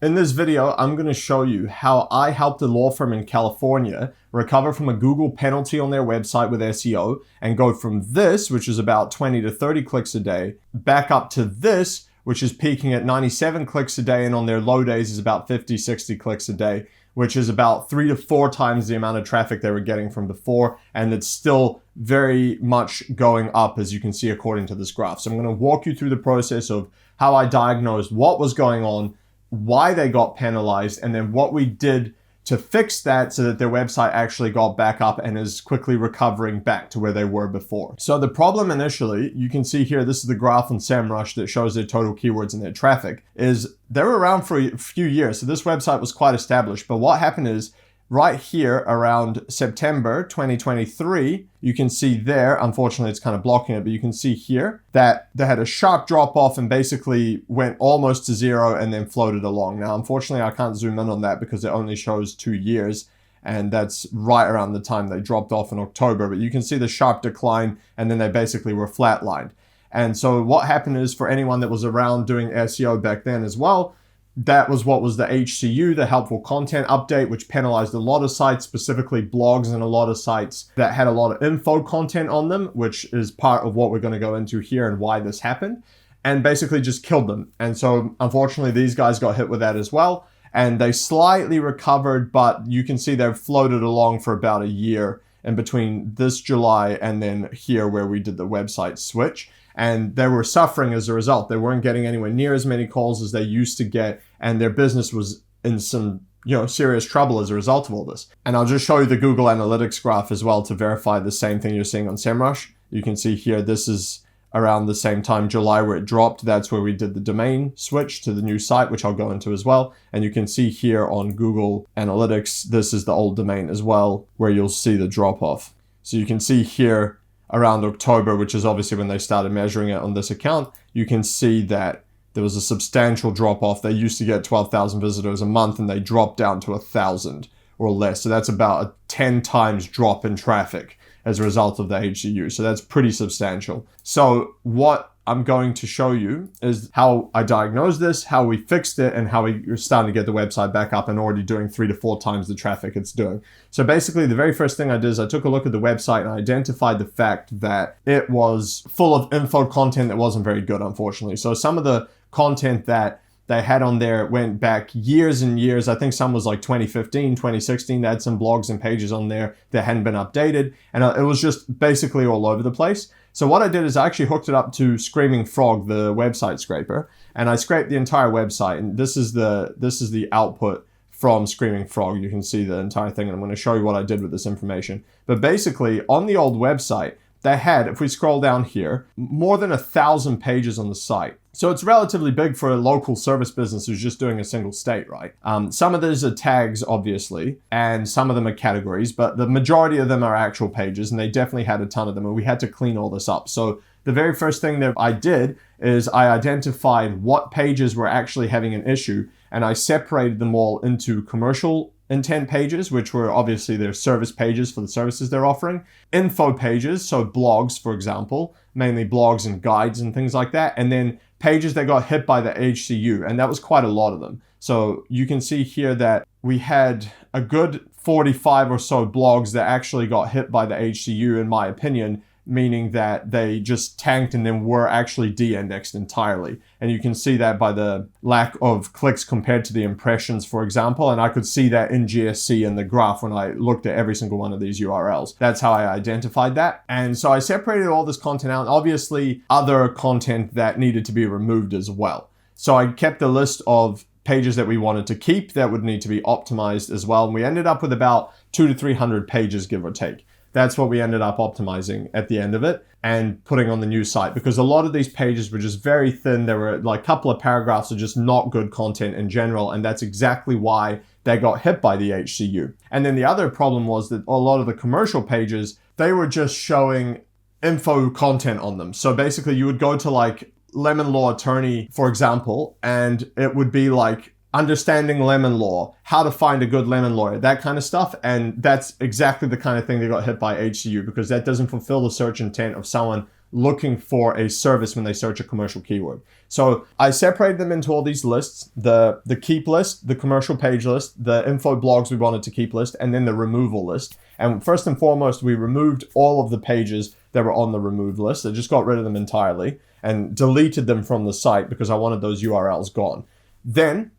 In this video, I'm going to show you how I helped a law firm in California recover from a Google penalty on their website with SEO and go from this, which is about 20 to 30 clicks a day, back up to this, which is peaking at 97 clicks a day, and on their low days is about 50, 60 clicks a day, which is about 3 to 4 times the amount of traffic they were getting from before, and it's still very much going up, as you can see according to this graph. So I'm going to walk you through the process of how I diagnosed what was going on, why they got penalized, and then what we did to fix that so that their website actually got back up and is quickly recovering back to where they were before. So the problem initially, you can see here, this is the graph on SEMrush that shows their total keywords and their traffic, is they were around for a few years. So this website was quite established. But what happened is right here around September 2023, you can see there, unfortunately it's kind of blocking it, but you can see here that they had a sharp drop off and basically went almost to zero and then floated along. Now, unfortunately, I can't zoom in on that because it only shows 2 years. And that's right around the time they dropped off in October. But you can see the sharp decline and then they basically were flatlined. And so what happened is, for anyone that was around doing SEO back then as well, that was what was the HCU, the helpful content update, which penalized a lot of sites, specifically blogs and a lot of sites that had a lot of info content on them, which is part of what we're going to go into here and why this happened, and basically just killed them. And so unfortunately, these guys got hit with that as well. And they slightly recovered, but you can see they've floated along for about a year in between this July and then here where we did the website switch. And they were suffering as a result. They weren't getting anywhere near as many calls as they used to get, and their business was in some serious trouble as a result of all this. And I'll just show you the Google Analytics graph as well to verify the same thing you're seeing on SEMrush. You can see here, this is around the same time, July, where it dropped. That's where we did the domain switch to the new site, which I'll go into as well. And you can see here on Google Analytics, this is the old domain as well, where you'll see the drop off. So you can see here around October, which is obviously when they started measuring it on this account, you can see that there was a substantial drop off. They used to get 12,000 visitors a month and they dropped down to 1,000 or less. So that's about a 10 times drop in traffic as a result of the HCU. So that's pretty substantial. So what I'm going to show you is how I diagnosed this, how we fixed it, and how we're starting to get the website back up and already doing 3 to 4 times the traffic it's doing. So basically, the very first thing I did is I took a look at the website and I identified the fact that it was full of info content that wasn't very good, unfortunately. So some of the content that they had on there went back years and years. I think some was like 2015, 2016. They had some blogs and pages on there that hadn't been updated. And it was just basically all over the place. So what I did is I actually hooked it up to Screaming Frog, the website scraper, and I scraped the entire website. And this is the output from Screaming Frog. You can see the entire thing, and I'm going to show you what I did with this information. But basically, on the old website, they had, if we scroll down here, more than 1,000 pages on the site. So it's relatively big for a local service business who's just doing a single state, right? Some of those are tags, obviously, and some of them are categories, but the majority of them are actual pages, and they definitely had a ton of them, and we had to clean all this up. So the very first thing that I did is I identified what pages were actually having an issue, and I separated them all into commercial intent pages, which were obviously their service pages for the services they're offering, info pages, so blogs, for example, mainly blogs and guides and things like that, and then pages that got hit by the HCU, and that was quite a lot of them. So you can see here that we had a good 45 or so blogs that actually got hit by the HCU, in my opinion, meaning that they just tanked and then were actually de-indexed entirely. And you can see that by the lack of clicks compared to the impressions, for example. And I could see that in GSC in the graph when I looked at every single one of these URLs. That's how I identified that. And so I separated all this content out, and obviously other content that needed to be removed as well. So I kept a list of pages that we wanted to keep that would need to be optimized as well. And we ended up with about 200 to 300 pages, give or take. That's what we ended up optimizing at the end of it and putting on the new site, because a lot of these pages were just very thin. There were like a couple of paragraphs of just not good content in general. And that's exactly why they got hit by the HCU. And then the other problem was that a lot of the commercial pages, they were just showing info content on them. So basically you would go to like Lemon Law Attorney, for example, and it would be like understanding lemon law, how to find a good lemon lawyer, that kind of stuff. And that's exactly the kind of thing that got hit by HCU, because that doesn't fulfill the search intent of someone looking for a service when they search a commercial keyword. So I separated them into all these lists, the keep list, the commercial page list, the info blogs we wanted to keep list, and then the removal list. And first and foremost, we removed all of the pages that were on the remove list. I just got rid of them entirely and deleted them from the site because I wanted those URLs gone. Then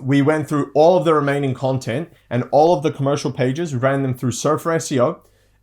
we went through all of the remaining content and all of the commercial pages, ran them through Surfer SEO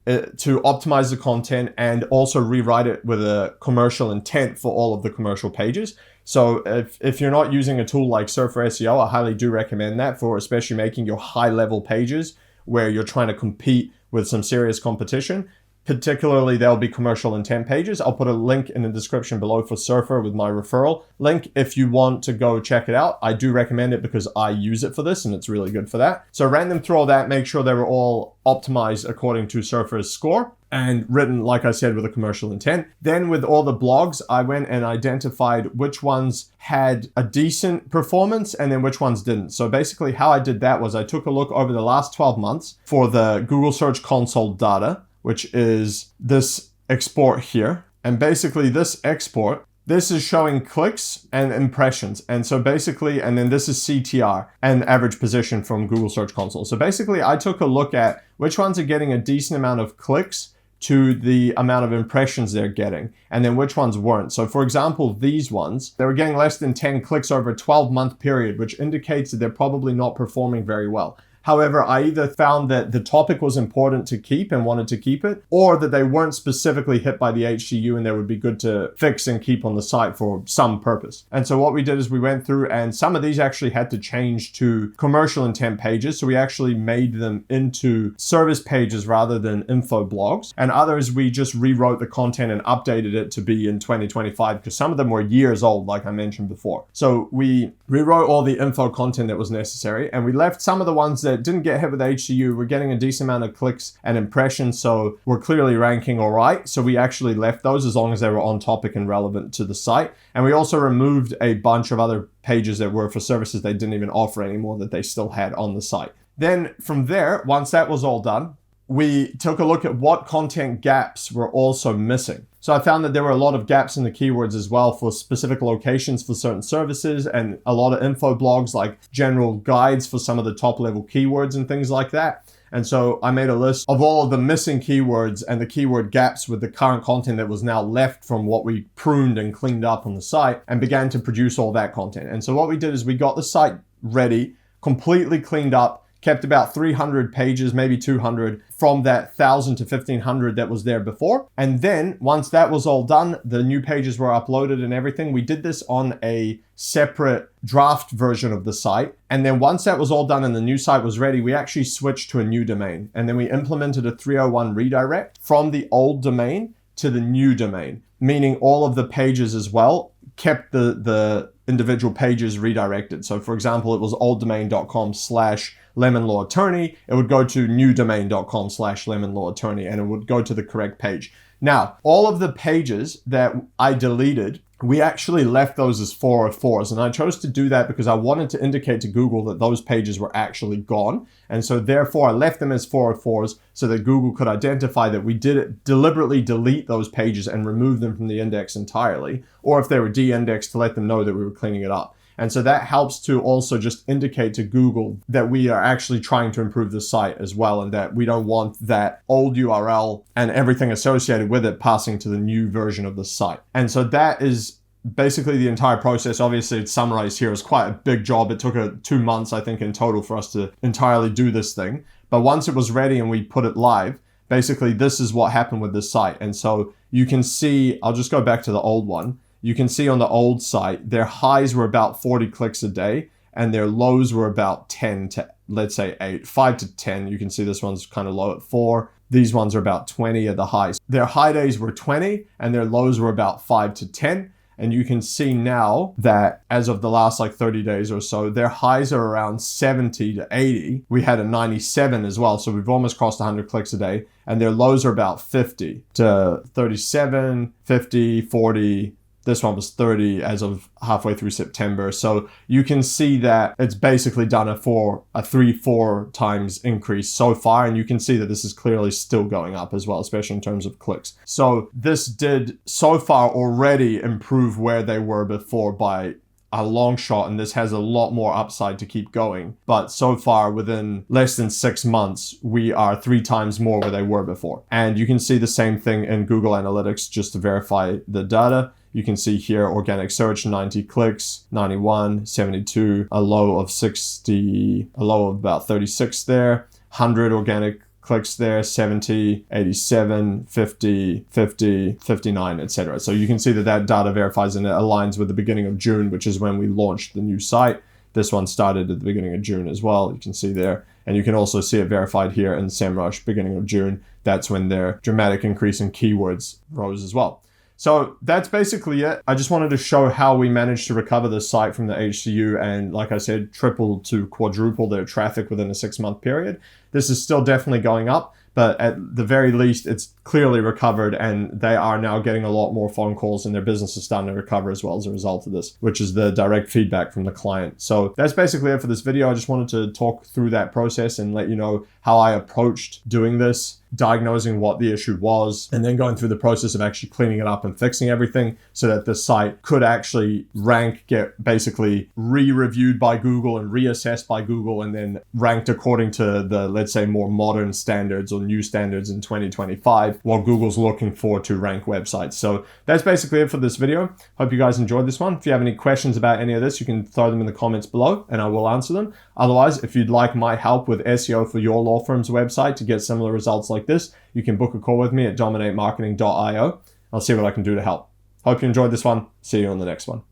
to optimize the content and also rewrite it with a commercial intent for all of the commercial pages. So if you're not using a tool like Surfer SEO, I highly do recommend that for especially making your high level pages where you're trying to compete with some serious competition. Particularly, there'll be commercial intent pages. I'll put a link in the description below for Surfer with my referral link if you want to go check it out. I do recommend it because I use it for this and it's really good for that. So I ran them through all that, make sure they were all optimized according to Surfer's score and written, like I said, with a commercial intent. Then with all the blogs, I went and identified which ones had a decent performance and then which ones didn't. So basically how I did that was I took a look over the last 12 months for the Google Search Console data, which is this export here. And basically this export, this is showing clicks and impressions. And so basically, and then this is CTR and average position from Google Search Console. So basically I took a look at which ones are getting a decent amount of clicks to the amount of impressions they're getting, and then which ones weren't. So for example, these ones, they were getting less than 10 clicks over a 12-month period, which indicates that they're probably not performing very well. However, I either found that the topic was important to keep and wanted to keep it, or that they weren't specifically hit by the HCU and they would be good to fix and keep on the site for some purpose. And so what we did is we went through, and some of these actually had to change to commercial intent pages. So we actually made them into service pages rather than info blogs. And others, we just rewrote the content and updated it to be in 2025 because some of them were years old, like I mentioned before. So we rewrote all the info content that was necessary, and we left some of the ones that didn't get hit with HCU. We're getting a decent amount of clicks and impressions, so we're clearly ranking all right. So we actually left those as long as they were on topic and relevant to the site. And we also removed a bunch of other pages that were for services they didn't even offer anymore that they still had on the site. Then from there, once that was all done, we took a look at what content gaps were also missing. So I found that there were a lot of gaps in the keywords as well for specific locations for certain services, and a lot of info blogs like general guides for some of the top level keywords and things like that. And so I made a list of all of the missing keywords and the keyword gaps with the current content that was now left from what we pruned and cleaned up on the site, and began to produce all that content. And so what we did is we got the site ready, completely cleaned up, kept about 300 pages, maybe 200 from that 1,000 to 1,500 that was there before. And then once that was all done, the new pages were uploaded and everything. We did this on a separate draft version of the site. And then once that was all done and the new site was ready, we actually switched to a new domain. And then we implemented a 301 redirect from the old domain to the new domain, meaning all of the pages as well kept the individual pages redirected. So for example, it was olddomain.com/lemonlawattorney. It would go to newdomain.com/lemonlawattorney, and it would go to the correct page. Now, all of the pages that I deleted, we actually left those as 404s. And I chose to do that because I wanted to indicate to Google that those pages were actually gone. And so therefore I left them as 404s so that Google could identify that we did deliberately delete those pages and remove them from the index entirely. Or if they were de-indexed, to let them know that we were cleaning it up. And so that helps to also just indicate to Google that we are actually trying to improve the site as well, and that we don't want that old URL and everything associated with it passing to the new version of the site. And so that is basically the entire process. Obviously, it's summarized here. It's quite a big job. It took 2 months, I think, in total for us to entirely do this thing. But once it was ready and we put it live, basically this is what happened with the site. And so you can see, I'll just go back to the old one. You can see on the old site, their highs were about 40 clicks a day and their lows were about 10 to, let's say 8, 5 to 10. You can see this one's kind of low at 4. These ones are about 20 at the highs. Their high days were 20 and their lows were about 5 to 10. And you can see now that as of the last 30 days or so, their highs are around 70 to 80. We had a 97 as well. So we've almost crossed 100 clicks a day. And their lows are about 50 to 37, 50, 40, This one was 30 as of halfway through September. So you can see that it's basically done a 3-4 times increase so far. And you can see that this is clearly still going up as well, especially in terms of clicks. So this did so far already improve where they were before by a long shot, and this has a lot more upside to keep going. But so far, within less than 6 months, we are 3 times more where they were before. And you can see the same thing in Google Analytics just to verify the data. You can see here organic search, 90 clicks, 91, 72, a low of 60, a low of about 36 there, 100 organic clicks there, 70, 87, 50, 50, 59, etc. So you can see that that data verifies and it aligns with the beginning of June, which is when we launched the new site. This one started at the beginning of June as well. You can see there. And you can also see it verified here in SEMrush, beginning of June. That's when their dramatic increase in keywords rose as well. So that's basically it. I just wanted to show how we managed to recover the site from the HCU and, like I said, triple to quadruple their traffic within a 6-month period. This is still definitely going up, but at the very least, it's clearly recovered and they are now getting a lot more phone calls and their business is starting to recover as well as a result of this, which is the direct feedback from the client. So that's basically it for this video. I just wanted to talk through that process and let you know how I approached doing this, diagnosing what the issue was, and then going through the process of actually cleaning it up and fixing everything so that the site could actually rank, get basically re-reviewed by Google and reassessed by Google, and then ranked according to the, let's say, more modern standards or new standards in 2025, what Google's looking for to rank websites. So that's basically it for this video. Hope you guys enjoyed this one. If you have any questions about any of this, you can throw them in the comments below and I will answer them. Otherwise, if you'd like my help with SEO for your law firm's website to get similar results like this, you can book a call with me at dominatemarketing.io. I'll see what I can do to help. Hope you enjoyed this one. See you on the next one.